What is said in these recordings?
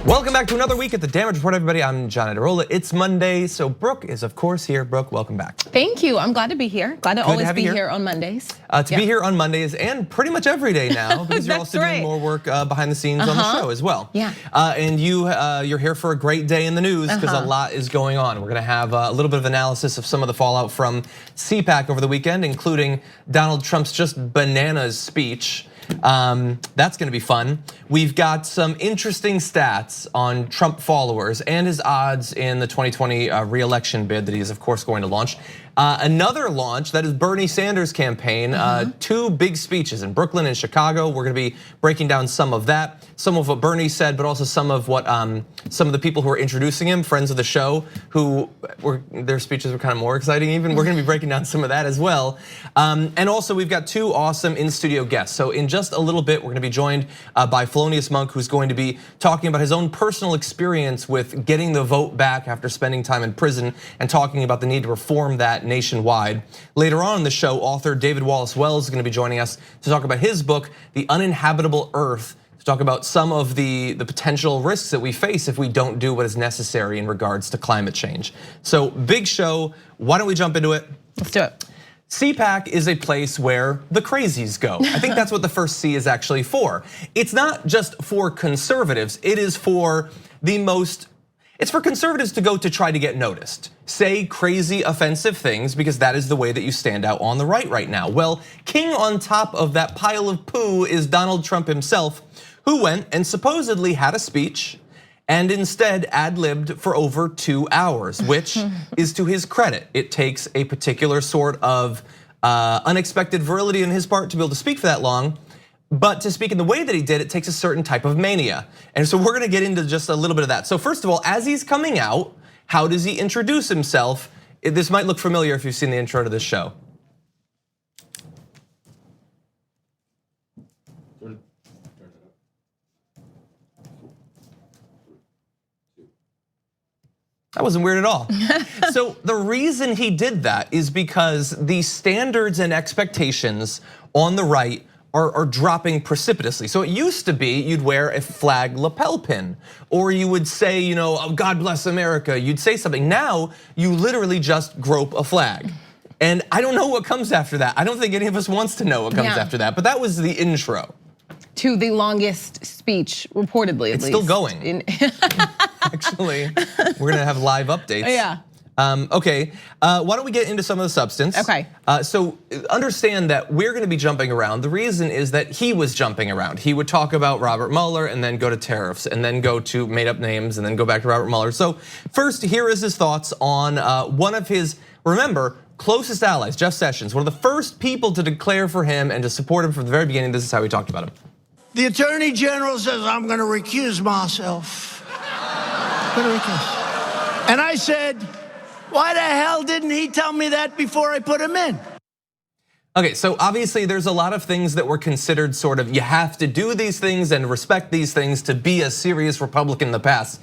Welcome back to another week at the Damage Report, everybody. I'm John Adarola. It's Monday, so Brooke is of course here. Brooke, welcome back. Thank you. I'm glad to be here. Glad to always be here on Mondays. To be here on Mondays and pretty much every day now, because you're also doing more work behind the scenes on the show as well. Yeah. And you're here for a great day in the news because a lot is going on. We're gonna have a little bit of analysis of some of the fallout from CPAC over the weekend, including Donald Trump's just bananas speech. That's gonna be fun. We've got some interesting stats on Trump followers and his odds in the 2020 re-election bid that he is of course going to launch. Another launch, that is Bernie Sanders' campaign, 2 big speeches in Brooklyn and Chicago. We're gonna be breaking down some of that, some of what Bernie said, but also some of what some of the people who are introducing him, friends of the show, their speeches were kind of more exciting even. We're gonna be breaking down some of that as well. And also we've got 2 awesome in-studio guests. So in just a little bit, we're gonna be joined by Felonious Munk, who's going to be talking about his own personal experience with getting the vote back after spending time in prison and talking about the need to reform that nationwide. Later on in the show, author David Wallace-Wells is gonna be joining us to talk about his book, The Uninhabitable Earth, to talk about some of the potential risks that we face if we don't do what is necessary in regards to climate change. So big show, why don't we jump into it? Let's do it. CPAC is a place where the crazies go. I think that's what the first C is actually for. It's not just for conservatives, it is for it's for conservatives to go to try to get noticed. Say crazy, offensive things because that is the way that you stand out on the right now. Well, king on top of that pile of poo is Donald Trump himself, who went and supposedly had a speech and instead ad-libbed for over 2 hours, which is to his credit. It takes a particular sort of unexpected virility on his part to be able to speak for that long. But to speak in the way that he did, it takes a certain type of mania. And so we're gonna get into just a little bit of that. So first of all, as he's coming out, how does he introduce himself? This might look familiar if you've seen the intro to this show. That wasn't weird at all. So the reason he did that is because the standards and expectations on the right are dropping precipitously. So it used to be you'd wear a flag lapel pin, or you would say, oh, God bless America, you'd say something. Now you literally just grope a flag. And I don't know what comes after that. I don't think any of us wants to know what comes after that, but that was the intro. To the longest speech, reportedly at least. It's still going. Actually, we're gonna have live updates. Yeah. Okay, why don't we get into some of the substance? Okay. So understand that we're gonna be jumping around. The reason is that he was jumping around. He would talk about Robert Mueller and then go to tariffs and then go to made up names and then go back to Robert Mueller. So first, here is his thoughts on one of his, remember, closest allies, Jeff Sessions, one of the first people to declare for him and to support him from the very beginning. This is how he talked about him. The Attorney General says, I'm gonna recuse myself. And I said, why the hell didn't he tell me that before I put him in? Okay, so obviously there's a lot of things that were considered sort of, you have to do these things and respect these things to be a serious Republican in the past.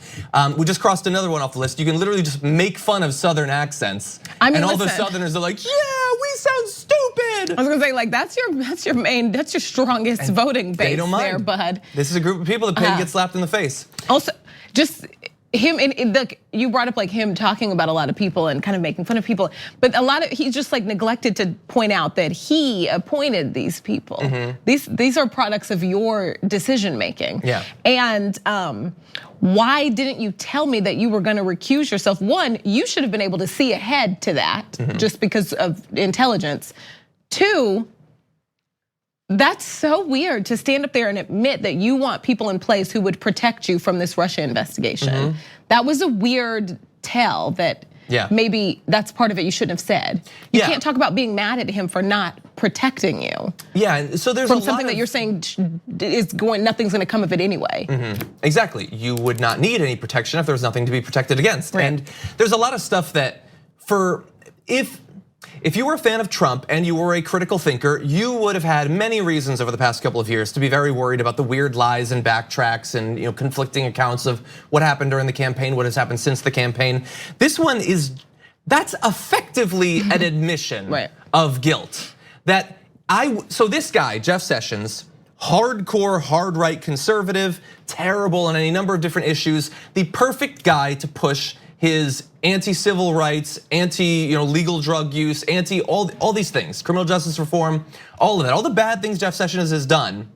We just crossed another one off the list. You can literally just make fun of Southern accents. And all the Southerners are like, yeah, we sound stupid. I was gonna say, like, that's your strongest voting base there, bud. This is a group of people that pay to get slapped in the face. Also, just him, you brought up like him talking about a lot of people and kind of making fun of people, but he's just like neglected to point out that he appointed these people. These are products of your decision making. Yeah. And why didn't you tell me that you were gonna recuse yourself? One, you should have been able to see ahead to that just because of intelligence. 2, that's so weird to stand up there and admit that you want people in place who would protect you from this Russia investigation. That was a weird tell that maybe that's part of it you shouldn't have said. You can't talk about being mad at him for not protecting you. Yeah, so there's from something that you're saying nothing's gonna come of it anyway. Exactly, you would not need any protection if there was nothing to be protected against. Right. And there's a lot of stuff that if you were a fan of Trump and you were a critical thinker, you would have had many reasons over the past couple of years to be very worried about the weird lies and backtracks and conflicting accounts of what happened during the campaign, what has happened since the campaign. This one that's effectively an admission of guilt. So this guy, Jeff Sessions, hardcore, hard-right conservative, terrible on any number of different issues, the perfect guy to push his anti-civil rights, anti-legal drug use, anti all these things, criminal justice reform, all of that, all the bad things Jeff Sessions has done,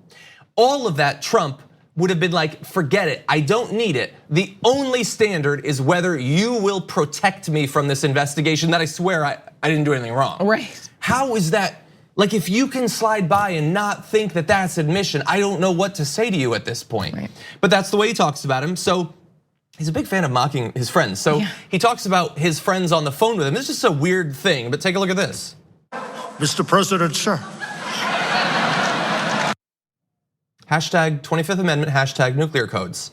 all of that Trump would have been like, forget it, I don't need it. The only standard is whether you will protect me from this investigation that I swear I didn't do anything wrong. Right. How is that? Like, if you can slide by and not think that that's admission, I don't know what to say to you at this point. Right. But that's the way he talks about him. So he's a big fan of mocking his friends. So he talks about his friends on the phone with him. This is just a weird thing, but take a look at this. Mr. President, sir. Hashtag 25th Amendment, hashtag nuclear codes.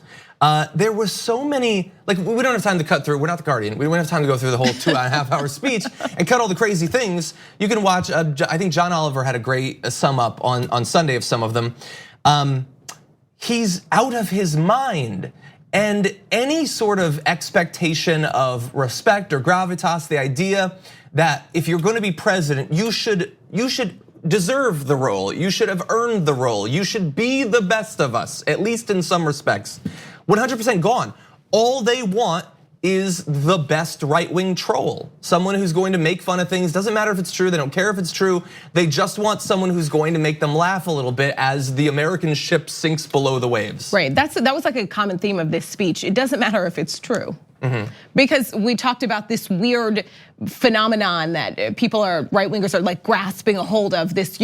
There was so many, like, we don't have time to cut through, we're not the Guardian, we don't have time to go through the whole 2.5 hour speech and cut all the crazy things. You can watch, I think John Oliver had a great sum up on Sunday of some of them. He's out of his mind. And any sort of expectation of respect or gravitas, the idea that if you're gonna be president, you should deserve the role, you should have earned the role, you should be the best of us, at least in some respects. 100% gone. All they want is the best right-wing troll. Someone who's going to make fun of things, doesn't matter if it's true, they don't care if it's true. They just want someone who's going to make them laugh a little bit as the American ship sinks below the waves. Right, that was like a common theme of this speech. It doesn't matter if it's true. Because we talked about this weird phenomenon that people are, right-wingers are like grasping a hold of, this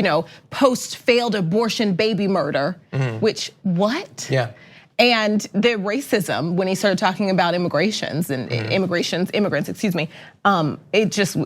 post-failed abortion baby murder, which, what? Yeah. And the racism when he started talking about immigrants, excuse me. It just,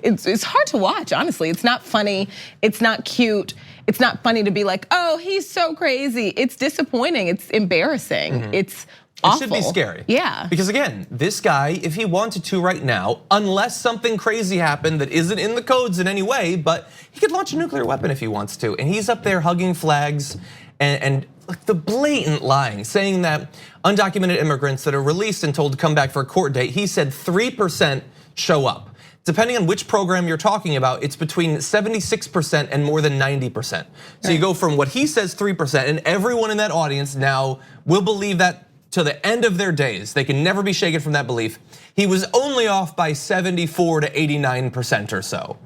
it's hard to watch, honestly. It's not funny, it's not cute. It's not funny to be like, oh, he's so crazy. It's disappointing, it's embarrassing, it's awful. It should be scary. Yeah. Because again, this guy, if he wanted to right now, unless something crazy happened that isn't in the codes in any way, but he could launch a nuclear weapon if he wants to. And he's up there hugging flags and the blatant lying, saying that undocumented immigrants that are released and told to come back for a court date, he said 3% show up. Depending on which program you're talking about, it's between 76% and more than 90%. So you go from what he says 3%, and everyone in that audience now will believe that to the end of their days. They can never be shaken from that belief. He was only off by 74 to 89% or so.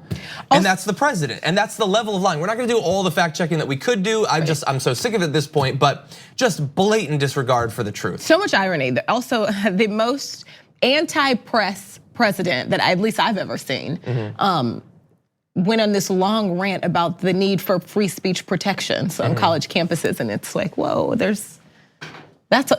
And that's the president, and that's the level of lying. We're not gonna do all the fact checking that we could do. I'm so sick of it at this point, but just blatant disregard for the truth. So much irony. Also, the most anti-press president that at least I've ever seen went on this long rant about the need for free speech protections on college campuses, and it's like, whoa, that's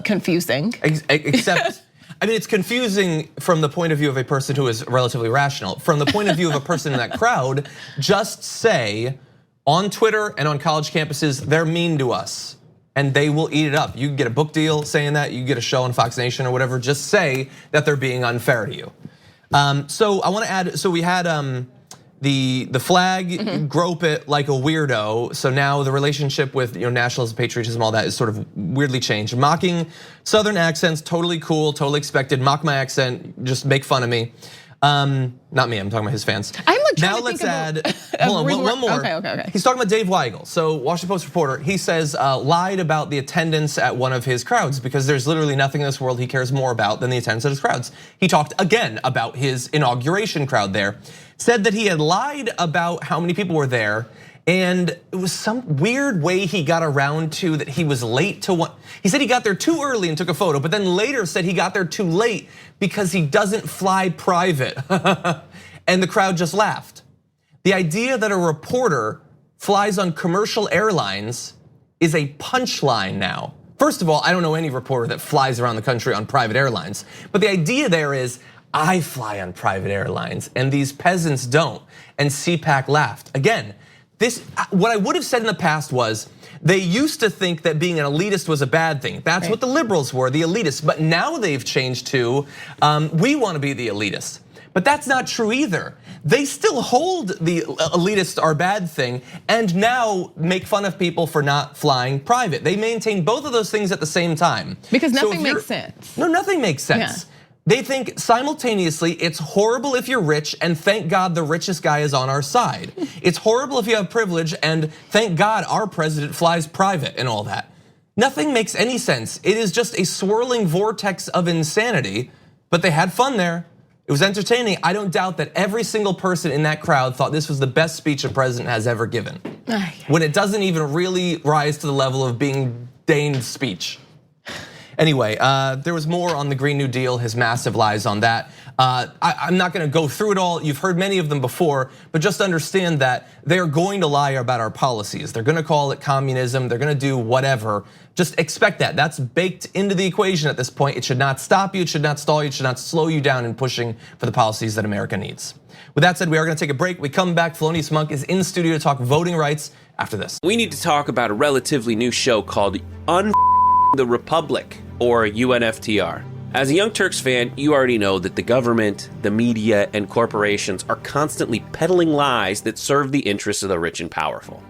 confusing. Except, I mean, it's confusing from the point of view of a person who is relatively rational. From the point of view of a person in that crowd, just say on Twitter and on college campuses, they're mean to us and they will eat it up. You can get a book deal saying that, you can get a show on Fox Nation or whatever, just say that they're being unfair to you. So I wanna add, so we had the flag, grope it like a weirdo. So now the relationship with nationalism, patriotism, all that is sort of weirdly changed. Mocking Southern accents, totally cool, totally expected. Mock my accent, just make fun of me. Not me, I'm talking about his fans. I'm like now let's add, hold on, one more. Okay. He's talking about Dave Weigel. So Washington Post reporter, he says lied about the attendance at one of his crowds because there's literally nothing in this world he cares more about than the attendance at his crowds. He talked again about his inauguration crowd there. Said that he had lied about how many people were there, and it was some weird way he got around to that he was late to one. He said he got there too early and took a photo, but then later said he got there too late because he doesn't fly private. And the crowd just laughed. The idea that a reporter flies on commercial airlines is a punchline now. First of all, I don't know any reporter that flies around the country on private airlines, but the idea there is, I fly on private airlines and these peasants don't. And CPAC laughed. Again, what I would have said in the past was, they used to think that being an elitist was a bad thing. That's what the liberals were, the elitists. But now they've changed to, we want to be the elitists. But that's not true either. They still hold the elitists are bad thing and now make fun of people for not flying private. They maintain both of those things at the same time. Because nothing makes sense. No, nothing makes sense. They think simultaneously it's horrible if you're rich and thank God the richest guy is on our side. It's horrible if you have privilege and thank God our president flies private and all that. Nothing makes any sense. It is just a swirling vortex of insanity, but they had fun there. It was entertaining. I don't doubt that every single person in that crowd thought this was the best speech a president has ever given. When it doesn't even really rise to the level of being deigned speech. Anyway, there was more on the Green New Deal, his massive lies on that. I'm not gonna go through it all. You've heard many of them before, but just understand that they're going to lie about our policies. They're gonna call it communism, they're gonna do whatever. Just expect that, that's baked into the equation at this point. It should not stop you, it should not stall you, it should not slow you down in pushing for the policies that America needs. With that said, we are gonna take a break. We come back, Felonious Munk is in studio to talk voting rights after this. We need to talk about a relatively new show called the Republic, or UNFTR. As a Young Turks fan, you already know that the government, the media, and corporations are constantly peddling lies that serve the interests of the rich and powerful.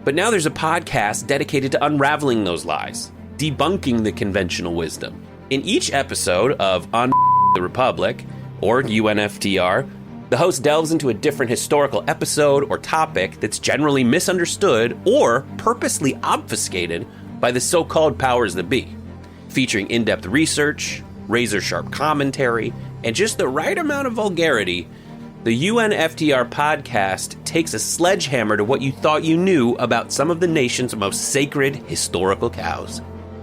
But now there's a podcast dedicated to unraveling those lies, debunking the conventional wisdom. In each episode of the Republic, or UNFTR, the host delves into a different historical episode or topic that's generally misunderstood or purposely obfuscated by the so-called powers that be, featuring in-depth research, razor-sharp commentary, and just the right amount of vulgarity. The UNFTR podcast takes a sledgehammer to what you thought you knew about some of the nation's most sacred historical cows.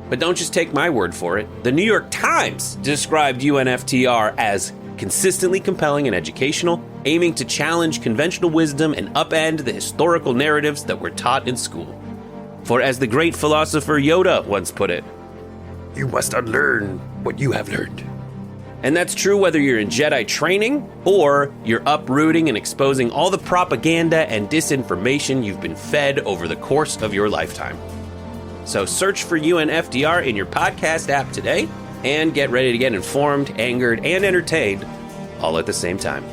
But don't just take my word for it. The New York Times described UNFTR as consistently compelling and educational, aiming to challenge conventional wisdom and upend the historical narratives that were taught in school. For as the great philosopher Yoda once put it, "You must unlearn what you have learned." And that's true whether you're in Jedi training or you're uprooting and exposing all the propaganda and disinformation you've been fed over the course of your lifetime. So search for UNFTR in your podcast app today and get ready to get informed, angered, and entertained all at the same time.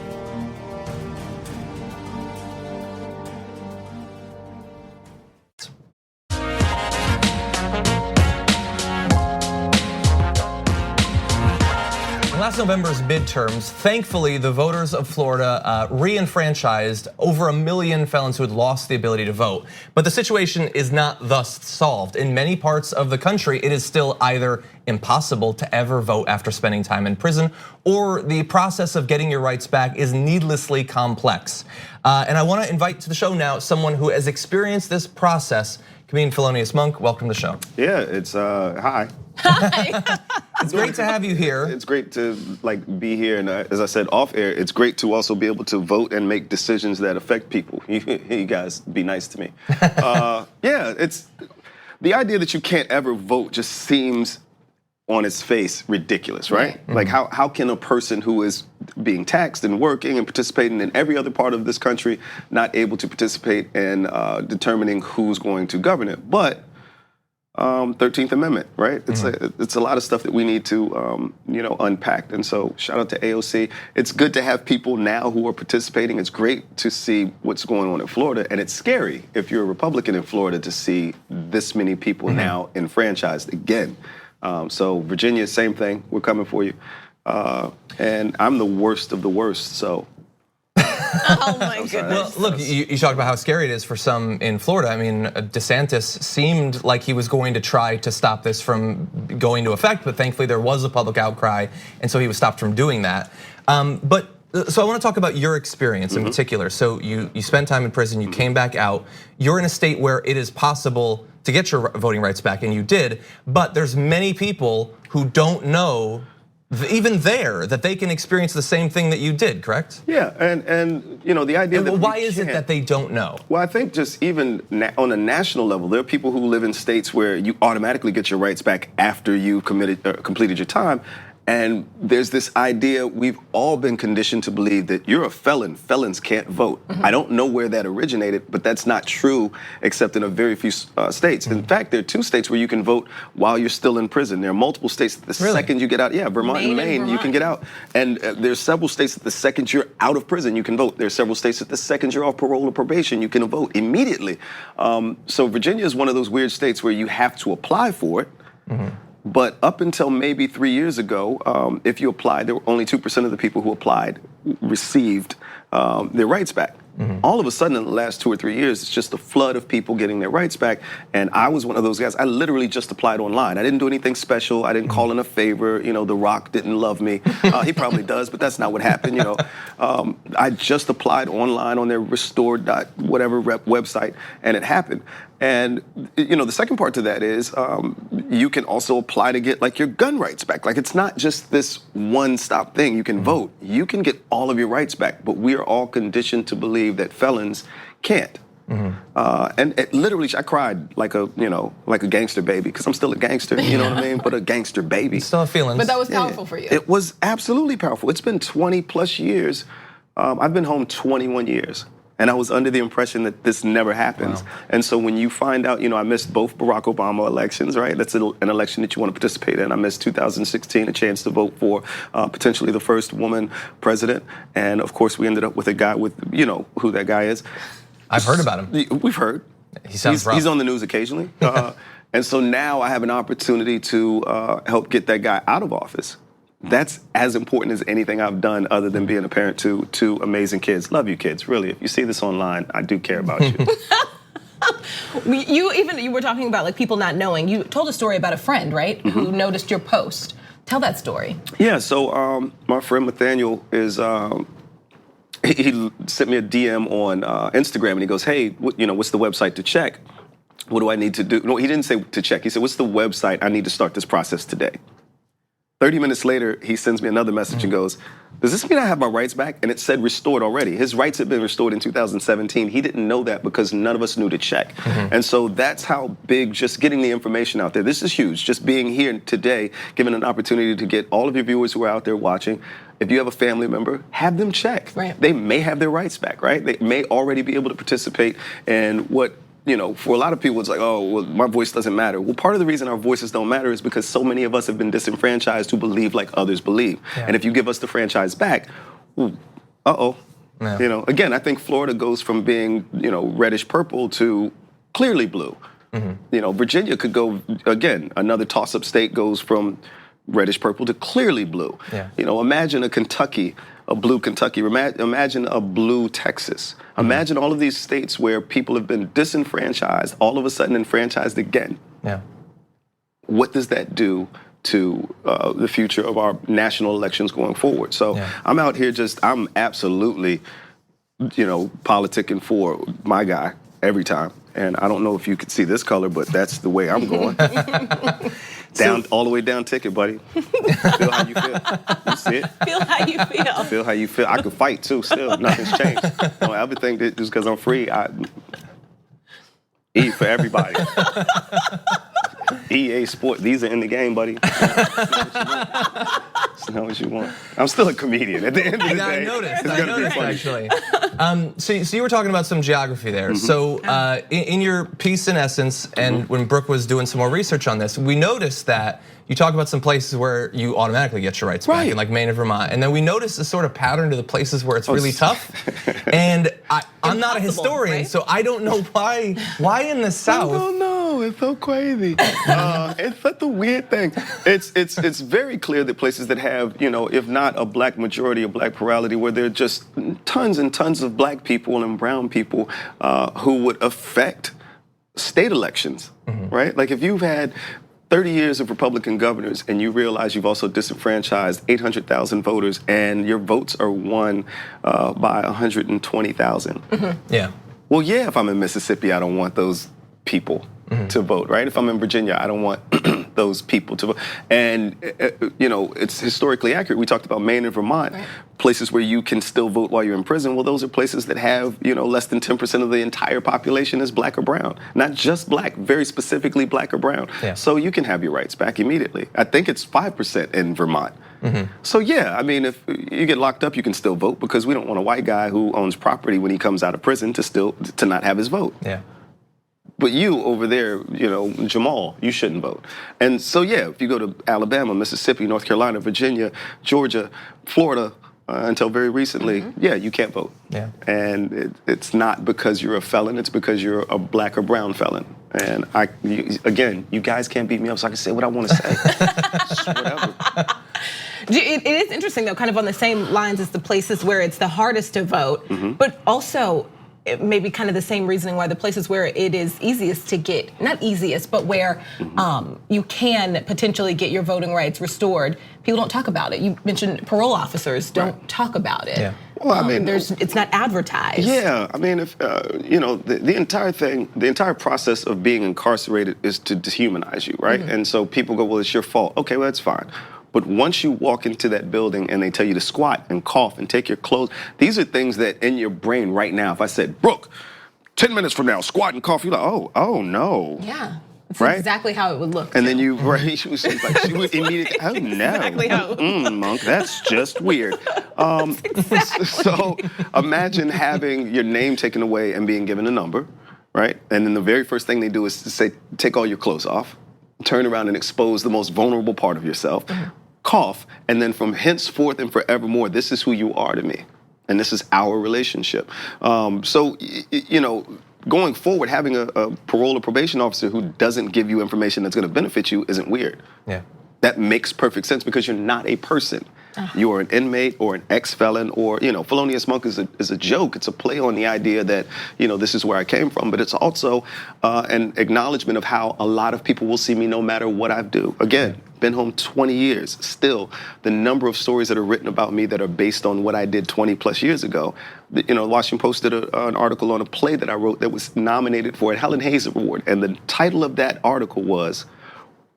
Last November's midterms, thankfully, the voters of Florida re-enfranchised over 1 million felons who had lost the ability to vote. But the situation is not thus solved. In many parts of the country, it is still either impossible to ever vote after spending time in prison, or the process of getting your rights back is needlessly complex. And I want to invite to the show now someone who has experienced this process. Comedian Felonious Munk, welcome to the show. Yeah, it's hi. Hi. It's great to have you here. It's great to be here, and as I said off air, it's great to also be able to vote and make decisions that affect people. You guys be nice to me. Yeah, it's the idea that you can't ever vote just seems on its face ridiculous, right? Mm-hmm. Like how can a person who is being taxed and working and participating in every other part of this country not able to participate in determining who's going to govern it? But 13th Amendment, right? It's a lot of stuff that we need to unpack. And so shout out to AOC. It's good to have people now who are participating. It's great to see what's going on in Florida, and it's scary if you're a Republican in Florida to see this many people now enfranchised again. So Virginia, same thing. We're coming for you. And I'm the worst of the worst, so. Oh my goodness. Well, look, you talked about how scary it is for some in Florida. I mean, DeSantis seemed like he was going to try to stop this from going into effect, but thankfully there was a public outcry, and so he was stopped from doing that. So I want to talk about your experience in particular. So you spent time in prison, you came back out. You're in a state where it is possible to get your voting rights back, and you did, but there's many people who don't know, even there, that they can experience the same thing that you did, correct? Yeah, and the idea that why is it that they don't know? Well, I think just even on a national level, there are people who live in states where you automatically get your rights back after you completed your time. And there's this idea, we've all been conditioned to believe that you're a felon, felons can't vote. I don't know where that originated, but that's not true except in a very few states. In fact, there are 2 states where you can vote while you're still in prison. There are multiple states that the second you get out, Vermont and Maine, you can get out. And there's several states that the second you're out of prison, you can vote. There's several states that the second you're off parole or probation, you can vote immediately. So Virginia is one of those weird states where you have to apply for it. But up until maybe 3 years ago, if you applied, there were only 2% of the people who applied received their rights back. All of a sudden, in the last 2 or 3 years, it's just a flood of people getting their rights back. And I was one of those guys. I literally just applied online. I didn't do anything special. I didn't call in a favor. You know, The Rock didn't love me. He probably does, but that's not what happened. You know, I just applied online on their restored.whatever website, and it happened. And you know, the second part to that is you can also apply to get like your gun rights back. Like, it's not just this one-stop thing. You can vote. You can get all of your rights back, but we are all conditioned to believe that felons can't. And it literally, I cried like a gangster baby, because I'm still a gangster. You know what I mean? But a gangster baby. Still have feelings. But that was powerful for you. It was absolutely powerful. It's been 20 plus years. I've been home 21 years. And I was under the impression that this never happens. Wow. And so when you find out, you know, I missed both Barack Obama elections, right? That's an election that you want to participate in. I missed 2016, a chance to vote for potentially the first woman president. And of course, we ended up with a guy with, you know, who that guy is. I've heard about him. We've heard. He's on the news occasionally. And so now I have an opportunity to help get that guy out of office. That's as important as anything I've done other than being a parent to two amazing kids. Love you, kids, really. If you see this online, I do care about you. You were talking about like people not knowing. You told a story about a friend, right? Who noticed your post. Tell that story. Yeah, so my friend Nathaniel is, he sent me a DM on Instagram, and he goes, hey, what's the website to check? What do I need to do? No, he didn't say to check. He said, what's the website? I need to start this process today. 30 minutes later, he sends me another message and goes, does this mean I have my rights back? And it said restored already. His rights had been restored in 2017. He didn't know that because none of us knew to check. And so that's how big just getting the information out there. This is huge. Just being here today, giving an opportunity to get all of your viewers who are out there watching, if you have a family member, have them check. Right. They may have their rights back, right? They may already be able to participate in what, you know, for a lot of people, it's like, oh, well, my voice doesn't matter. Well, part of the reason our voices don't matter is because so many of us have been disenfranchised who believe like others believe. Yeah. And if you give us the franchise back, yeah. You know, again, I think Florida goes from being, you know, reddish purple to clearly blue. You know, Virginia could go, again, another toss-up state goes from reddish purple to clearly blue. Yeah. You know, imagine a blue Kentucky, imagine a blue Texas. Imagine all of these states where people have been disenfranchised, all of a sudden enfranchised again. Yeah. What does that do to the future of our national elections going forward? So I'm out here I'm absolutely, you know, politicking for my guy every time. And I don't know if you could see this color, but that's the way I'm going. All the way down ticket, buddy. Feel how you feel. You see it? Feel how you feel. Feel how you feel. I can fight too, still. Nothing's changed. Don't ever think that just because I'm free, I eat for everybody. EA Sport, these are in the game, buddy. It's not what you want. I'm still a comedian at the end of the day. I noticed actually. So you were talking about some geography there. So in your piece, in essence, and when Brooke was doing some more research on this, we noticed that you talk about some places where you automatically get your rights back, in like Maine and Vermont. And then we noticed a sort of pattern to the places where it's really tough. And I'm not a historian, so I don't know why in the South. I don't know, it's so crazy. It's such a weird thing. It's very clear that places that have, you know, if not a black majority, a black plurality, where there are just tons and tons of black people and brown people who would affect state elections, right? Like if you've had 30 years of Republican governors and you realize you've also disenfranchised 800,000 voters and your votes are won by 120,000. Yeah. Well, yeah, if I'm in Mississippi, I don't want those people to vote, right? If I'm in Virginia, I don't want those people to vote. And, you know, it's historically accurate. We talked about Maine and Vermont, places where you can still vote while you're in prison. Well, those are places that have, you know, less than 10% of the entire population is black or brown. Not just black, very specifically black or brown. Yeah. So you can have your rights back immediately. I think it's 5% in Vermont. So yeah, I mean, if you get locked up, you can still vote because we don't want a white guy who owns property when he comes out of prison to not have his vote. Yeah. But you over there, you know, Jamal, you shouldn't vote. And so, yeah, if you go to Alabama, Mississippi, North Carolina, Virginia, Georgia, Florida, until very recently, yeah, you can't vote. Yeah. And it's not because you're a felon, it's because you're a black or brown felon. And again, you guys can't beat me up, so I can say what I want to say. Just whatever. It is interesting though, kind of on the same lines as the places where it's the hardest to vote, but also maybe kind of the same reasoning why the places where it is easiest to get, not easiest, but where you can potentially get your voting rights restored, people don't talk about it. You mentioned parole officers don't talk about it. Yeah. Well, I mean, it's not advertised. Yeah, I mean, if the entire thing, the entire process of being incarcerated is to dehumanize you, right? And so people go, well, it's your fault. Okay, well, that's fine. But once you walk into that building and they tell you to squat and cough and take your clothes, these are things that in your brain right now, if I said, Brooke, 10 minutes from now, squat and cough, you're like, oh no. Yeah. It's right? exactly how it would look. And then you, she was like, she would immediately, oh no. Exactly how it would Monk, that's just weird. So imagine having your name taken away and being given a number, right? And then the very first thing they do is to say, take all your clothes off, turn around and expose the most vulnerable part of yourself, cough, and then from henceforth and forevermore, this is who you are to me. And this is our relationship. So, going forward, having a parole or probation officer who doesn't give you information that's gonna benefit you isn't weird. Yeah. That makes perfect sense because you're not a person. You are an inmate or an ex-felon or, Felonious Munk is a joke. It's a play on the idea that, this is where I came from, but it's also an acknowledgement of how a lot of people will see me no matter what I do. Again, been home 20 years. Still, the number of stories that are written about me that are based on what I did 20 plus years ago. The Washington Post did an article on a play that I wrote that was nominated for a Helen Hayes Award. And the title of that article was,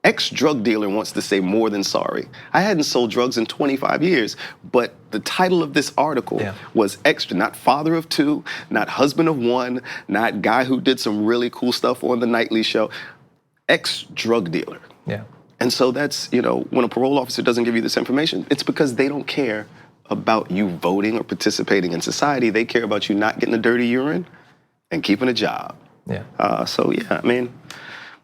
Ex-drug dealer wants to say more than sorry. I hadn't sold drugs in 25 years, but the title of this article was extra, not father of two, not husband of one, not guy who did some really cool stuff on the nightly show, ex-drug dealer. Yeah. And so that's, when a parole officer doesn't give you this information, it's because they don't care about you voting or participating in society. They care about you not getting a dirty urine and keeping a job. Yeah.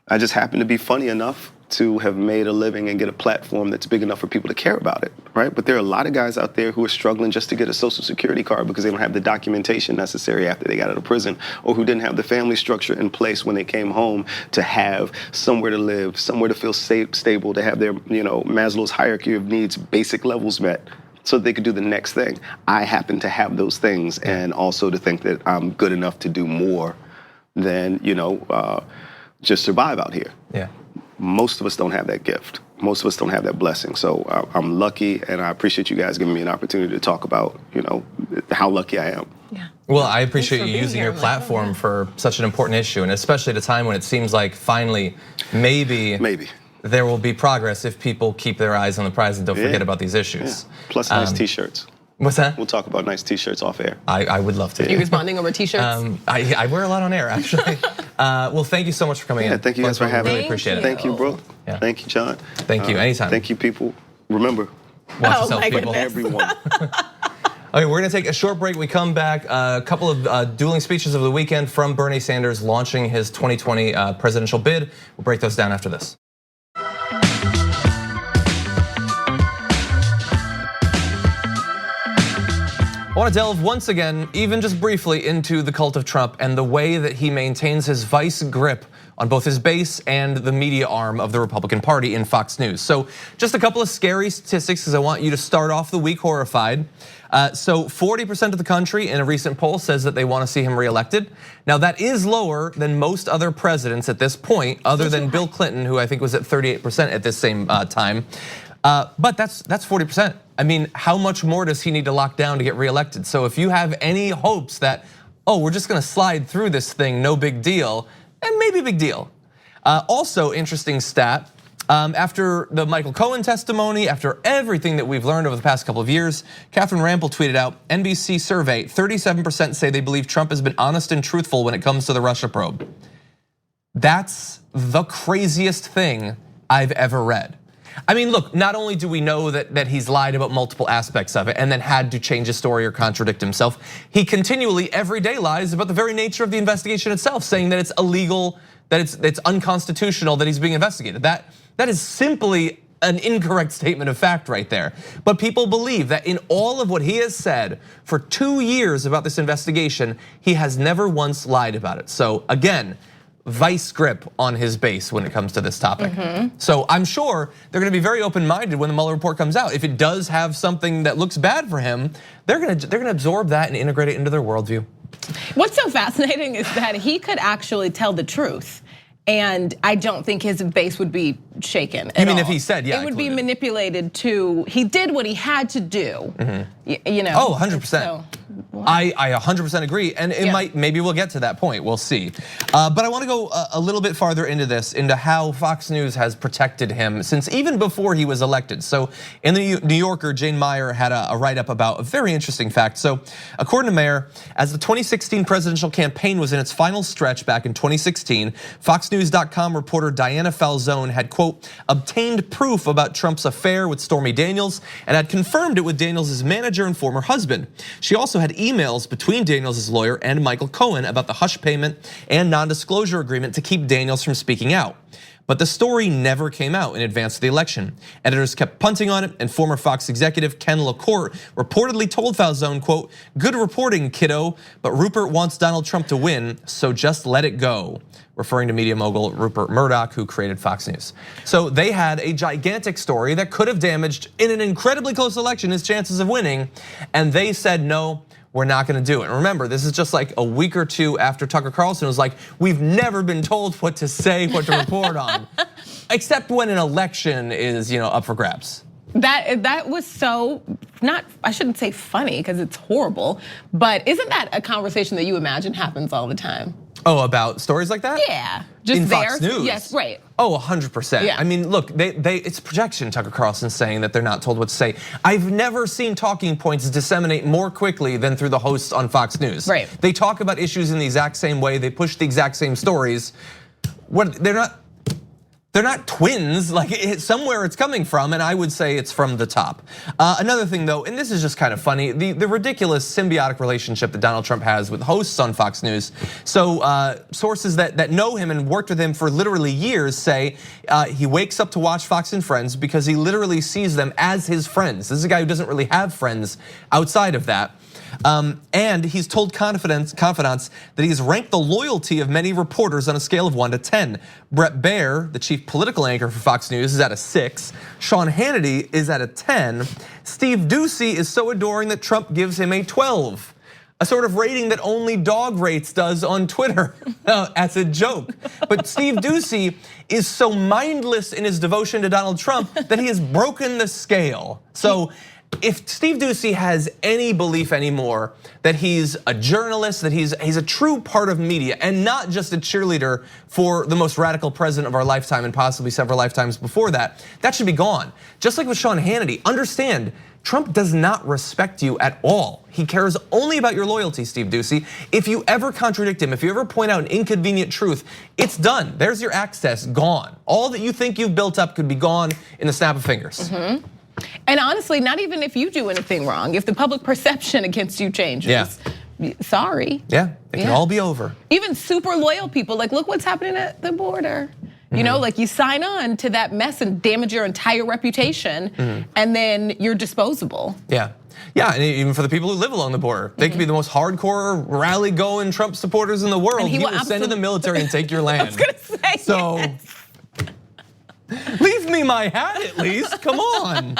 I just happen to be funny enough to have made a living and get a platform that's big enough for people to care about it, right? But there are a lot of guys out there who are struggling just to get a Social Security card because they don't have the documentation necessary after they got out of prison, or who didn't have the family structure in place when they came home to have somewhere to live, somewhere to feel safe, stable, to have their, Maslow's hierarchy of needs, basic levels met, so that they could do the next thing. I happen to have those things, and also to think that I'm good enough to do more than, just survive out here. Yeah. Most of us don't have that gift. Most of us don't have that blessing. So I'm lucky, and I appreciate you guys giving me an opportunity to talk about, how lucky I am. Yeah. Well, I appreciate you being using here. your platform for such an important issue, and especially at a time when it seems like finally, maybe there will be progress if people keep their eyes on the prize and don't forget about these issues. Yeah. Plus nice t-shirts. What's that? We'll talk about nice t-shirts off air. I would love to. Are you responding over t-shirts? I wear a lot on air, actually. Well, thank you so much for coming in. Yeah, thank you guys for having me. Really appreciate it. Thank you, Brooke. Yeah. Thank you, John. Thank you, anytime. Thank you, people. Remember, Watch yourself, my people. goodness. everyone. Okay, we're gonna take a short break. We come back, a couple of dueling speeches of the weekend from Bernie Sanders launching his 2020 presidential bid. We'll break those down after this. I want to delve once again, even just briefly, into the cult of Trump and the way that he maintains his vice grip on both his base and the media arm of the Republican Party in Fox News. So just a couple of scary statistics because I want you to start off the week horrified. So 40% of the country in a recent poll says that they want to see him reelected. Now that is lower than most other presidents at this point, other than Bill Clinton, who I think was at 38% at this same time. But that's 40%. I mean, how much more does he need to lock down to get reelected? So if you have any hopes that, we're just gonna slide through this thing, no big deal, and maybe big deal. Also, interesting stat, after the Michael Cohen testimony, after everything that we've learned over the past couple of years, Catherine Rampel tweeted out, NBC survey, 37% say they believe Trump has been honest and truthful when it comes to the Russia probe. That's the craziest thing I've ever read. I mean, look, not only do we know that he's lied about multiple aspects of it and then had to change his story or contradict himself, he continually every day lies about the very nature of the investigation itself, saying that it's illegal, that it's unconstitutional, that he's being investigated. That is simply an incorrect statement of fact right there. But people believe that in all of what he has said for 2 years about this investigation, he has never once lied about it. So again, vice grip on his base when it comes to this topic. So I'm sure they're gonna be very open-minded when the Mueller report comes out. If it does have something that looks bad for him, they're gonna absorb that and integrate it into their worldview. What's so fascinating is that he could actually tell the truth. And I don't think his base would be shaken at all. You mean if he said, yeah, it would be manipulated to, he did what he had to do, you know. Oh, 100%. So, I 100% agree, and it might, maybe we'll get to that point, we'll see. But I wanna go a little bit farther into this, into how Fox News has protected him since even before he was elected. So in the New Yorker, Jane Meyer had a write-up about a very interesting fact. So according to Meyer, as the 2016 presidential campaign was in its final stretch back in 2016, FoxNews.com reporter Diana Falzone had, quote, obtained proof about Trump's affair with Stormy Daniels and had confirmed it with Daniels' manager and former husband. She also had emails between Daniels' lawyer and Michael Cohen about the hush payment and non-disclosure agreement to keep Daniels from speaking out. But the story never came out in advance of the election. Editors kept punting on it, and former Fox executive Ken LaCourte reportedly told Falzone, quote, good reporting, kiddo, but Rupert wants Donald Trump to win, so just let it go. Referring to media mogul Rupert Murdoch, who created Fox News. So they had a gigantic story that could have damaged, in an incredibly close election, his chances of winning, and they said, no, we're not gonna do it. And remember, this is just like a week or two after Tucker Carlson was like, we've never been told what to say, what to report on, except when an election is up for grabs. That was so, not, I shouldn't say funny because it's horrible, but isn't that a conversation that you imagine happens all the time? Oh, about stories like that? Yeah, just in there. Fox News. Yes, right. Oh, 100%. Yeah. I mean, look, it's projection, Tucker Carlson saying that they're not told what to say. I've never seen talking points disseminate more quickly than through the hosts on Fox News. Right. They talk about issues in the exact same way, they push the exact same stories. They're not twins, like somewhere it's coming from, and I would say it's from the top. Another thing though, and this is just kind of funny, the ridiculous symbiotic relationship that Donald Trump has with hosts on Fox News. So sources that know him and worked with him for literally years say he wakes up to watch Fox and Friends because he literally sees them as his friends. This is a guy who doesn't really have friends outside of that. And he's told confidants that he's ranked the loyalty of many reporters on a scale of 1 to 10. Bret Baier, the chief political anchor for Fox News, is at a 6. Sean Hannity is at a 10. Steve Doocy is so adoring that Trump gives him a 12. A sort of rating that only Dog Rates does on Twitter as a joke. But Steve Doocy is so mindless in his devotion to Donald Trump that he has broken the scale. So if Steve Doocy has any belief anymore that he's a journalist, that he's a true part of media and not just a cheerleader for the most radical president of our lifetime and possibly several lifetimes before that, that should be gone. Just like with Sean Hannity, understand, Trump does not respect you at all. He cares only about your loyalty, Steve Doocy. If you ever contradict him, if you ever point out an inconvenient truth, it's done. There's your access, gone. All that you think you've built up could be gone in the snap of fingers. And honestly, not even if you do anything wrong, if the public perception against you changes, sorry. Yeah, it can all be over. Even super loyal people, like look what's happening at the border. You know, like you sign on to that mess and damage your entire reputation, and then you're disposable. Yeah, and even for the people who live along the border, they could be the most hardcore rally-going Trump supporters in the world. And he will send in the military and take your land. I was gonna say, so. Yes. Leave me my hat at least, come on.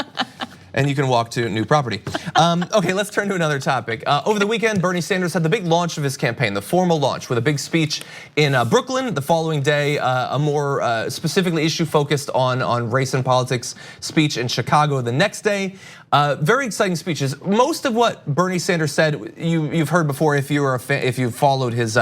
And you can walk to new property. Okay, let's turn to another topic. Over the weekend, Bernie Sanders had the big launch of his campaign, the formal launch, with a big speech in Brooklyn. The following day, a more specifically issue-focused on race and politics speech in Chicago. The next day, very exciting speeches. Most of what Bernie Sanders said, you've heard before if you followed his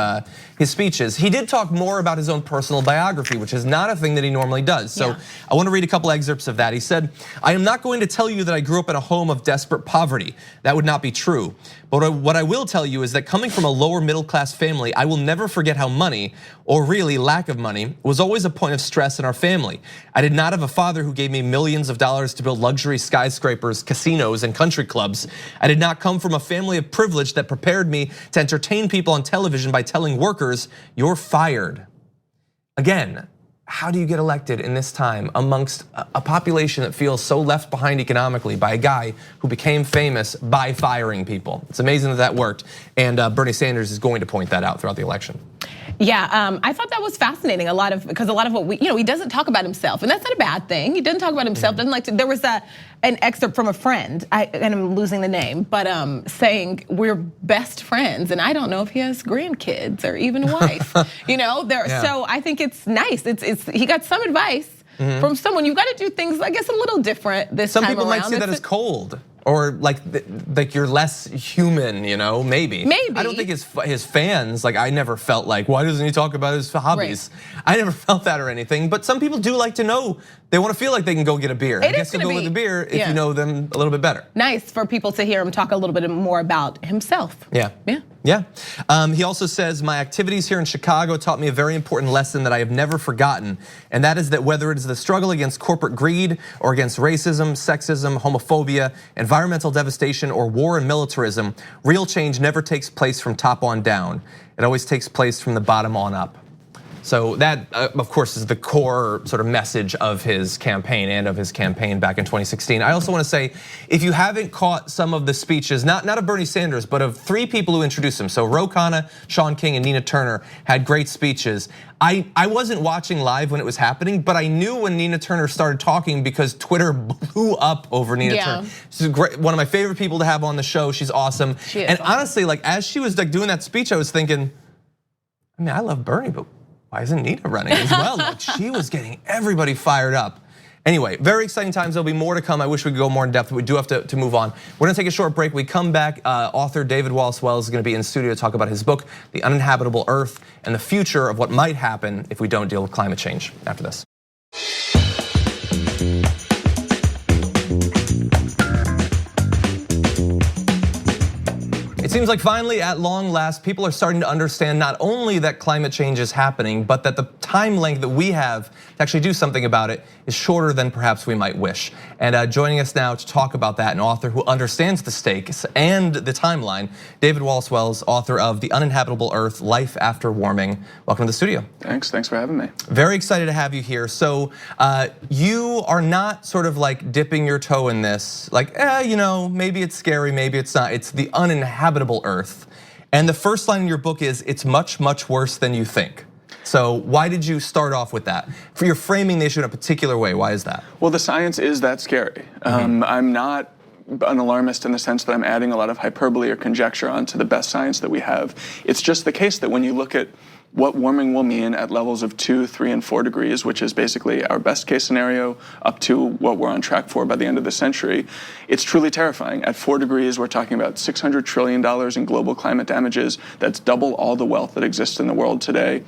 speeches. He did talk more about his own personal biography, which is not a thing that he normally does. So I want to read a couple excerpts of that. He said, "I am not going to tell you that I grew up in a home of desperate poverty. That would not be true. But what I will tell you is that coming from a lower middle class family, I will never forget how money, or really lack of money, was always a point of stress in our family. I did not have a father who gave me millions of dollars to build luxury skyscrapers, casinos, and country clubs. I did not come from a family of privilege that prepared me to entertain people on television by telling workers, 'You're fired.'" Again, how do you get elected in this time amongst a population that feels so left behind economically by a guy who became famous by firing people? It's amazing that worked, and Bernie Sanders is going to point that out throughout the election. Yeah, I thought that was fascinating. Because a lot of what he doesn't talk about himself, and that's not a bad thing. He doesn't talk about himself. Doesn't like to. There was an excerpt from a friend, and I'm losing the name, but saying we're best friends, and I don't know if he has grandkids or even a wife. So I think it's nice. He got some advice from someone. You got to do things, I guess, a little different this time around. Some people might see that as cold. Or like you're less human, maybe. Maybe. I don't think his fans, I never felt like, why doesn't he talk about his hobbies? Right. I never felt that or anything, but some people do like to know, they want to feel like they can go get a beer. I guess they'll go with a beer if you know them a little bit better. Nice for people to hear him talk a little bit more about himself. Yeah. He also says, my activities here in Chicago taught me a very important lesson that I have never forgotten. And that is that whether it is the struggle against corporate greed or against racism, sexism, homophobia, environmental devastation, or war and militarism, real change never takes place from top on down. It always takes place from the bottom on up. So that, of course, is the core sort of message of his campaign and of his campaign back in 2016. I also want to say, if you haven't caught some of the speeches, not of Bernie Sanders, but of 3 people who introduced him. So Ro Khanna, Sean King, and Nina Turner had great speeches. I wasn't watching live when it was happening, but I knew when Nina Turner started talking because Twitter blew up over Nina Turner. She's great, one of my favorite people to have on the show. She's awesome. And honestly, as she was doing that speech, I was thinking, I love Bernie, but why isn't Nina running as well? She was getting everybody fired up. Anyway, very exciting times. There'll be more to come. I wish we could go more in depth, but we do have to move on. We're gonna take a short break. We come back, author David Wallace-Wells is gonna be in studio to talk about his book, The Uninhabitable Earth, and the future of what might happen if we don't deal with climate change after this. It seems like finally, at long last, people are starting to understand not only that climate change is happening, but that the time length that we have to actually do something about it is shorter than perhaps we might wish. And joining us now to talk about that, an author who understands the stakes and the timeline, David Wallace-Wells, author of The Uninhabitable Earth, Life After Warming. Welcome to the studio. Thanks for having me. Very excited to have you here. So you are not sort of dipping your toe in this, maybe it's scary, maybe it's not. It's the uninhabitable Earth. And the first line in your book is, it's much, much worse than you think. So why did you start off with that? For you're framing the issue in a particular way, why is that? Well, the science is that scary. I'm not an alarmist in the sense that I'm adding a lot of hyperbole or conjecture onto the best science that we have. It's just the case that when you look at what warming will mean at levels of 2, 3, and 4 degrees, which is basically our best case scenario up to what we're on track for by the end of the century, it's truly terrifying. At 4 degrees, we're talking about $600 trillion in global climate damages. That's double all the wealth that exists in the world today.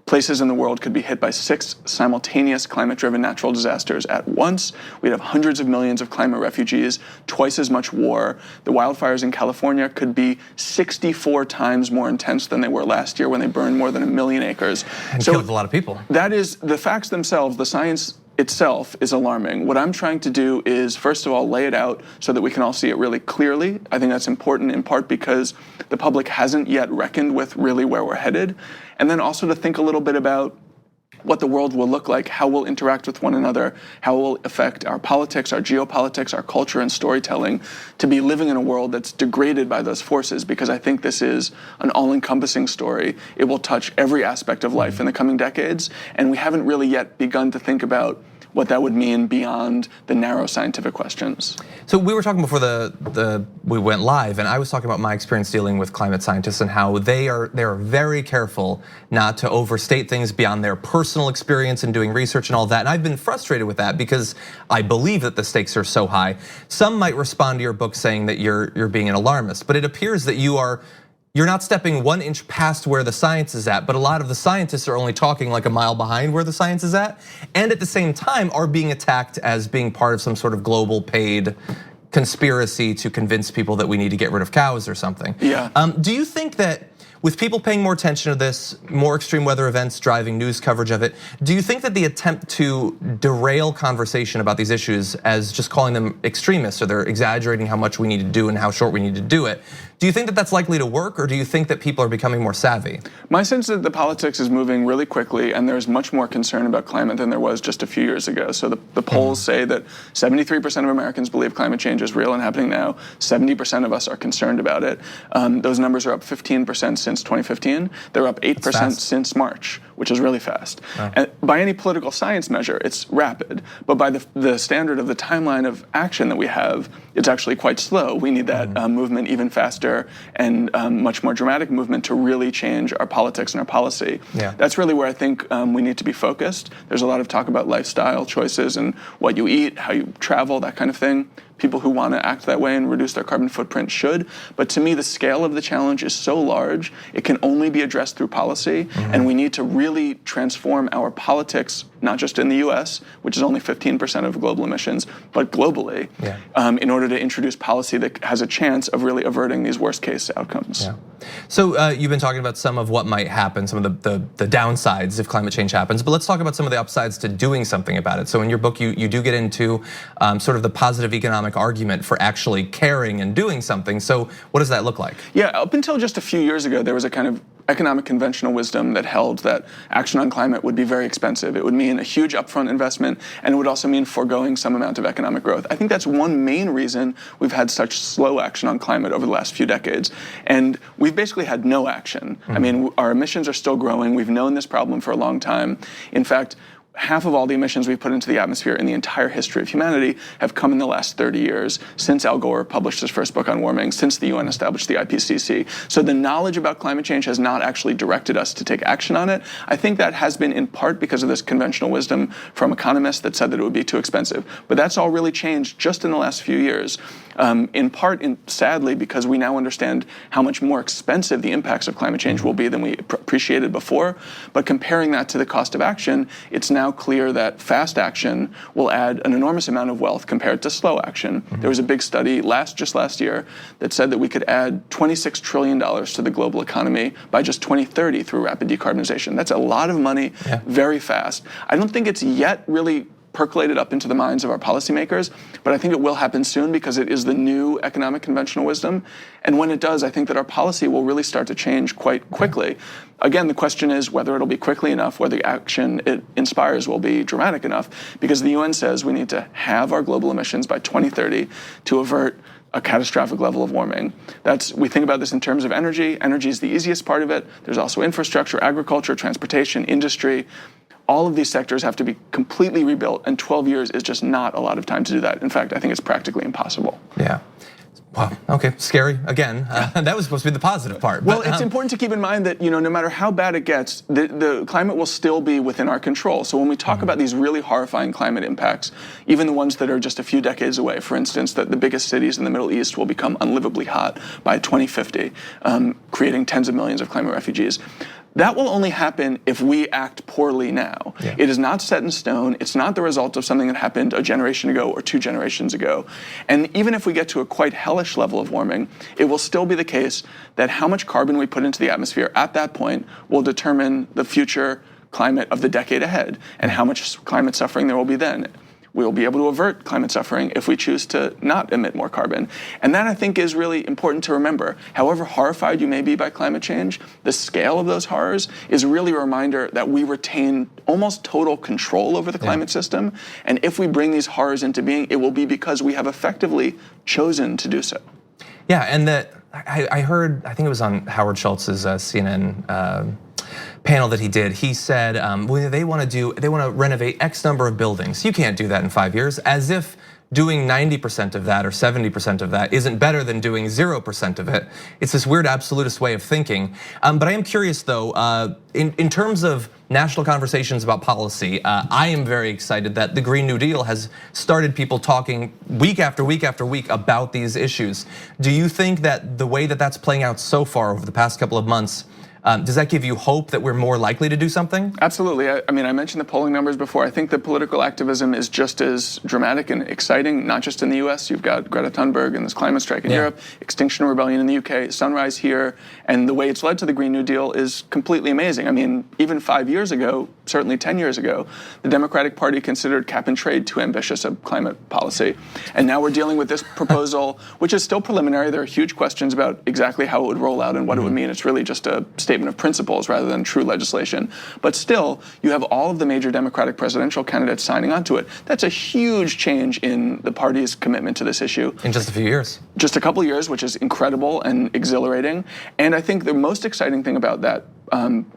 Places in the world could be hit by 6 simultaneous climate-driven natural disasters at once. We'd have hundreds of millions of climate refugees, twice as much war. The wildfires in California could be 64 times more intense than they were last year when they burned more than 1 million acres. And killed a lot of people. That is, the facts themselves, the science itself is alarming. What I'm trying to do is, first of all, lay it out so that we can all see it really clearly. I think that's important in part because the public hasn't yet reckoned with really where we're headed. And then also to think a little bit about what the world will look like, how we'll interact with one another, how it will affect our politics, our geopolitics, our culture and storytelling, to be living in a world that's degraded by those forces, because I think this is an all-encompassing story. It will touch every aspect of life in the coming decades, and we haven't really yet begun to think about what that would mean beyond the narrow scientific questions. So we were talking before we went live, and I was talking about my experience dealing with climate scientists and how they are very careful not to overstate things beyond their personal experience in doing research and all that. And I've been frustrated with that because I believe that the stakes are so high. Some might respond to your book saying that you're being an alarmist, but it appears that you're not stepping 1 inch past where the science is at, but a lot of the scientists are only talking like a mile behind where the science is at, and at the same time are being attacked as being part of some sort of global paid conspiracy to convince people that we need to get rid of cows or something. Yeah. Do you think that with people paying more attention to this, more extreme weather events driving news coverage of it, do you think that the attempt to derail conversation about these issues as just calling them extremists, or they're exaggerating how much we need to do and how short we need to do it, do you think that that's likely to work, or do you think that people are becoming more savvy? My sense is that the politics is moving really quickly, and there's much more concern about climate than there was just a few years ago. So the polls say that 73% of Americans believe climate change is real and happening now. 70% of us are concerned about it. Those numbers are up 15% since 2015. They're up 8% since March, which is really fast. Wow. And by any political science measure, it's rapid. But by the standard of the timeline of action that we have, it's actually quite slow. We need that movement even faster and much more dramatic movement to really change our politics and our policy. Yeah. That's really where I think we need to be focused. There's a lot of talk about lifestyle choices and what you eat, how you travel, that kind of thing. People who want to act that way and reduce their carbon footprint should. But to me, the scale of the challenge is so large, it can only be addressed through policy. And we need to really transform our politics, not just in the US, which is only 15% of global emissions, but globally, in order to introduce policy that has a chance of really averting these worst case outcomes. Yeah. So you've been talking about some of what might happen, some of the downsides if climate change happens, but let's talk about some of the upsides to doing something about it. So in your book, you do get into sort of the positive economic argument for actually caring and doing something. So what does that look like? Yeah, up until just a few years ago, there was a kind of economic conventional wisdom that held that action on climate would be very expensive. It would mean a huge upfront investment, and it would also mean foregoing some amount of economic growth. I think that's one main reason we've had such slow action on climate over the last few decades. And we've basically had no action. I mean, our emissions are still growing. We've known this problem for a long time. In fact, half of all the emissions we've put into the atmosphere in the entire history of humanity have come in the last 30 years, since Al Gore published his first book on warming, since the UN established the IPCC. So the knowledge about climate change has not actually directed us to take action on it. I think that has been in part because of this conventional wisdom from economists that said that it would be too expensive. But that's all really changed just in the last few years. In part, sadly, because we now understand how much more expensive the impacts of climate change will be than we appreciated before. But comparing that to the cost of action, it's now clear that fast action will add an enormous amount of wealth compared to slow action. There was a big study just last year that said that we could add $26 trillion to the global economy by just 2030 through rapid decarbonization. That's a lot of money, very fast. I don't think it's yet really percolated up into the minds of our policymakers, but I think it will happen soon because it is the new economic conventional wisdom. And when it does, I think that our policy will really start to change quite quickly. Again, the question is whether it'll be quickly enough, whether the action it inspires will be dramatic enough, because the UN says we need to halve our global emissions by 2030 to avert a catastrophic level of warming. We think about this in terms of energy. Energy is the easiest part of it. There's also infrastructure, agriculture, transportation, industry. All of these sectors have to be completely rebuilt, and 12 years is just not a lot of time to do that. In fact, I think it's practically impossible. Yeah. Wow, okay, scary again. That was supposed to be the positive part. Well, it's important to keep in mind that no matter how bad it gets, the climate will still be within our control. So when we talk about these really horrifying climate impacts, even the ones that are just a few decades away, for instance, that the biggest cities in the Middle East will become unlivably hot by 2050, creating tens of millions of climate refugees. That will only happen if we act poorly now. Yeah. It is not set in stone. It's not the result of something that happened a generation ago or 2 generations ago. And even if we get to a quite hellish level of warming, it will still be the case that how much carbon we put into the atmosphere at that point will determine the future climate of the decade ahead and how much climate suffering there will be then. We will be able to avert climate suffering if we choose to not emit more carbon. And that, I think, is really important to remember. However horrified you may be by climate change, the scale of those horrors is really a reminder that we retain almost total control over the climate system. And if we bring these horrors into being, it will be because we have effectively chosen to do so. Yeah, and I heard, I think it was on Howard Schultz's CNN panel that he did. He said they want to renovate X number of buildings. You can't do that in 5 years, as if doing 90% of that or 70% of that isn't better than doing 0% of it. It's this weird absolutist way of thinking. But I am curious though, in terms of national conversations about policy, I am very excited that the Green New Deal has started people talking week after week after week about these issues. Do you think that the way that that's playing out so far over the past couple of months, does that give you hope that we're more likely to do something? Absolutely. I mean, I mentioned the polling numbers before. I think that political activism is just as dramatic and exciting, not just in the US. You've got Greta Thunberg and this climate strike in Europe, Extinction Rebellion in the UK, Sunrise here, and the way it's led to the Green New Deal is completely amazing. I mean, even 5 years ago, certainly 10 years ago, the Democratic Party considered cap and trade too ambitious a climate policy. And now we're dealing with this proposal, which is still preliminary. There are huge questions about exactly how it would roll out and what it would mean. It's really just a statement of principles rather than true legislation. But still, you have all of the major Democratic presidential candidates signing on to it. That's a huge change in the party's commitment to this issue. In just a few years. Just a couple years, which is incredible and exhilarating. And I think the most exciting thing about that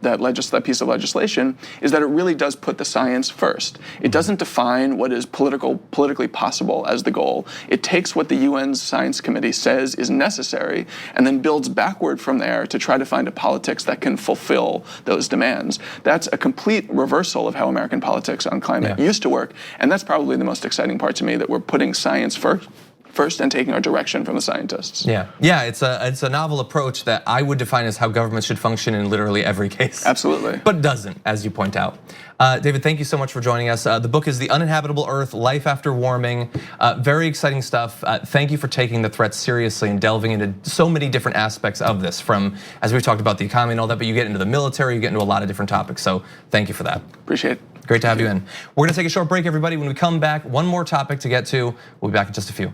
that piece of legislation is that it really does put the science first. It doesn't define what is politically possible as the goal. It takes what the UN's Science Committee says is necessary and then builds backward from there to try to find a politics that can fulfill those demands. That's a complete reversal of how American politics on climate used to work, and that's probably the most exciting part to me, that we're putting science first and taking our direction from the scientists. Yeah, it's a novel approach that I would define as how government should function in literally every case. Absolutely. But doesn't, as you point out. David, thank you so much for joining us. The book is The Uninhabitable Earth, Life After Warming. Very exciting stuff. Thank you for taking the threat seriously and delving into so many different aspects of this, from, as we've talked about, the economy and all that, but you get into the military, you get into a lot of different topics. So thank you for that. Appreciate it. Great to have you in. We're gonna take a short break, everybody. When we come back, one more topic to get to. We'll be back in just a few.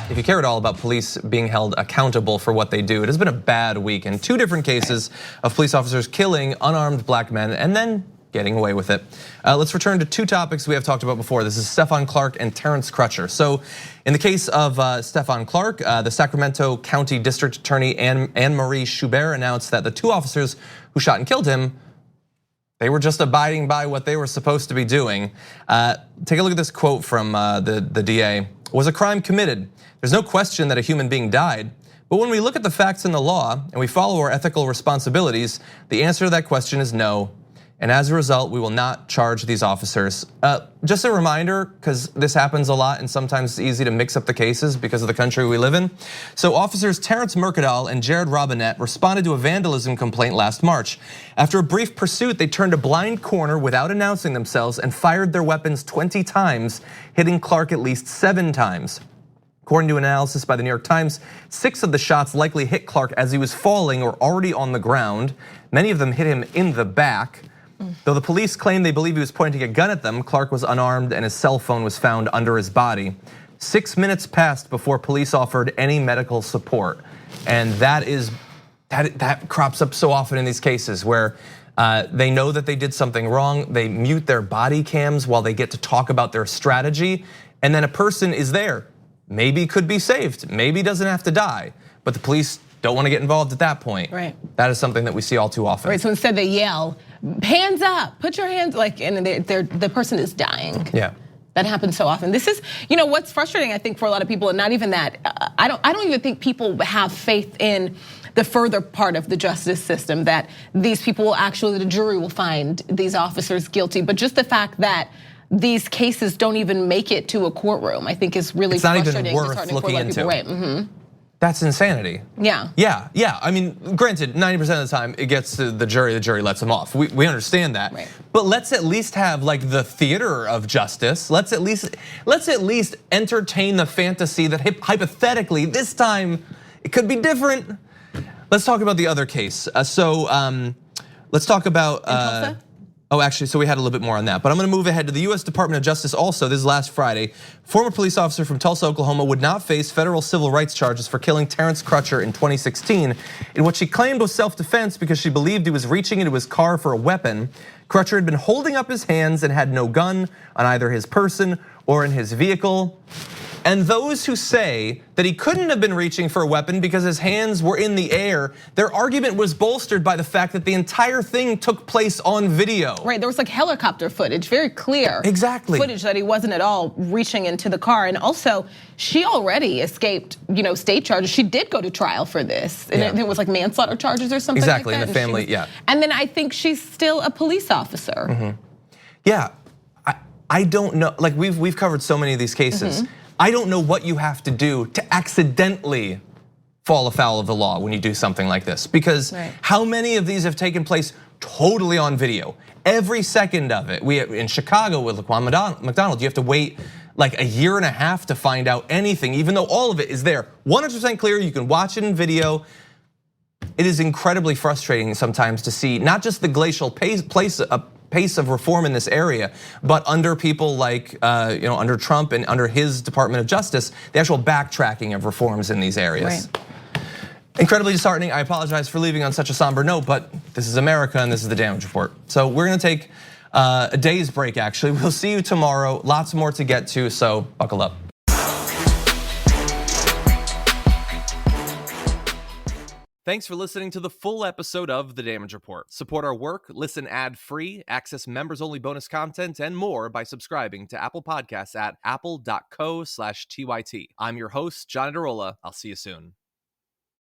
If you care at all about police being held accountable for what they do, it has been a bad week in 2 different cases of police officers killing unarmed black men and then getting away with it. Let's return to 2 topics we have talked about before. This is Stephon Clark and Terrence Crutcher. So in the case of Stephon Clark, the Sacramento County District Attorney Anne-Marie Schubert announced that the 2 officers who shot and killed him, they were just abiding by what they were supposed to be doing. Take a look at this quote from the DA. Was a crime committed? There's no question that a human being died. But when we look at the facts in the law and we follow our ethical responsibilities, the answer to that question is no. And as a result, we will not charge these officers. Just a reminder, because this happens a lot and sometimes it's easy to mix up the cases because of the country we live in. So officers Terrence Mercadal and Jared Robinette responded to a vandalism complaint last March. After a brief pursuit, they turned a blind corner without announcing themselves and fired their weapons 20 times, hitting Clark at least 7 times. According to analysis by the New York Times, 6 of the shots likely hit Clark as he was falling or already on the ground. Many of them hit him in the back. Though the police claim they believe he was pointing a gun at them, Clark was unarmed and his cell phone was found under his body. 6 minutes passed before police offered any medical support. And that crops up so often in these cases where they know that they did something wrong. They mute their body cams while they get to talk about their strategy. And then a person is there, maybe could be saved, maybe doesn't have to die, but the police don't want to get involved at that point. Right. That is something that we see all too often. Right, so instead they yell, hands up, put your hands, like, and the person is dying. Yeah. That happens so often. This is, what's frustrating, I think, for a lot of people, and not even that, I don't even think people have faith in the further part of the justice system, that these people will actually, the jury will find these officers guilty, but just the fact that these cases don't even make it to a courtroom, I think is really frustrating. It's not even worth looking into. Right. That's insanity. Yeah. Yeah. I mean, granted, 90% of the time it gets to the jury lets them off. We understand that. Right. But let's at least have like the theater of justice. Let's at least entertain the fantasy that hypothetically this time it could be different. Let's talk about the other case. Let's talk about Tulsa? Oh, actually, so we had a little bit more on that. But I'm gonna move ahead to the US Department of Justice also. This is last Friday. Former police officer from Tulsa, Oklahoma would not face federal civil rights charges for killing Terrence Crutcher in 2016 in what she claimed was self-defense because she believed he was reaching into his car for a weapon. Crutcher had been holding up his hands and had no gun on either his person or in his vehicle. And those who say that he couldn't have been reaching for a weapon because his hands were in the air, their argument was bolstered by the fact that the entire thing took place on video. Right, there was like helicopter footage, very clear. Exactly. Footage that he wasn't at all reaching into the car. And also, she already escaped, state charges. She did go to trial for this. And it was like manslaughter charges or something exactly, like that. In the family, yeah. And then I think she's still a police officer. Yeah, I don't know, like we've covered so many of these cases. I don't know what you have to do to accidentally fall afoul of the law when you do something like this. Because how many of these have taken place totally on video? Every second of it. In Chicago with Laquan McDonald, you have to wait like a year and a half to find out anything, even though all of it is there. 100% clear, you can watch it in video. It is incredibly frustrating sometimes to see not just the glacial pace of reform in this area, but under people like under Trump and under his Department of Justice, the actual backtracking of reforms in these areas. Incredibly disheartening. I apologize for leaving on such a somber note, but this is America and this is the Damage Report. So we're gonna take a day's break, actually. We'll see you tomorrow. Lots more to get to, so buckle up. Thanks for listening to the full episode of The Damage Report. Support our work, listen ad-free, access members-only bonus content, and more by subscribing to Apple Podcasts at apple.co/TYT. I'm your host, John Adarola. I'll see you soon.